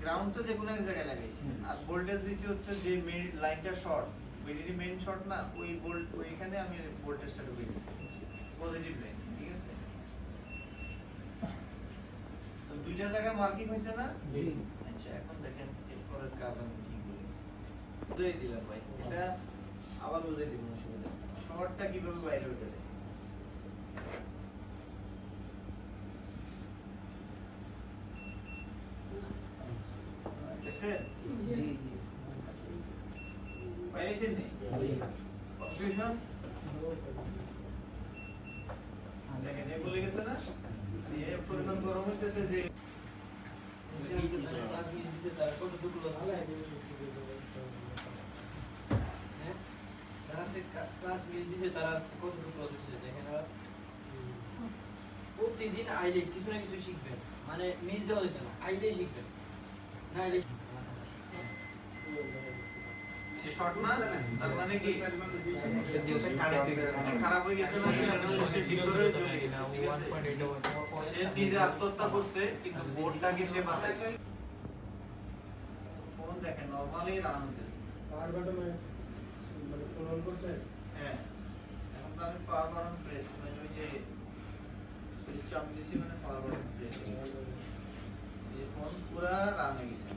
ground তো যে কোনো এক জায়গায় লাগাইছি আর ভোল্টেজ দিছি হচ্ছে যে মেইন লাইনটা শর্ট বিডিডি মেইন শর্ট না ওই ভোল্ট ওইখানে আমি ভোল্টেজটা ঢুকিয়ে দিছি পজিটিভ লাইন ঠিক আছে তো দুইটা জায়গায় মার্কিং হয়েছে না জি আচ্ছা এখন দেখেন এরপরের কাজ আমি কি করি বুঝিয়ে দিলাম ভাই এটা আবার বুঝিয়ে দিব অসুবিধা শর্টটা কিভাবে বাইরে হতে দেয় দেখছেন জি জি পাইছেন নি কনফিউশন দেখেন এগুলো গেছে না এই পরিমাণ গরম হইতেছে যে ক্লাস মিস দিছে তারা কতটুকু লস হচ্ছে দেখেন প্রতিদিন আইলে কিছু না কিছু শিখবেন মানে মিস দেওয়া হচ্ছে না আইলেই শিখবেন না আইলে এই শর্ট না তার মানে কি খারাপ হয়ে গেছে না এটা সে ভিতরে চলে গেছে 1.8 সে নিজে আত্মহত্যা করছে কিন্তু বোর্ডটাকে সে বাঁচাইছে ফোন দেখেন নরমালি রান হতেছে পাওয়ার বাটন মানে ফোন অন করছে হ্যাঁ এখন তো আমি পাওয়ার বাটন প্রেস মানে ওই যে সুইচ চাপ দিছি মানে পাওয়ার বাটন প্রেস এই ফোন পুরা রান হয়ে গেছে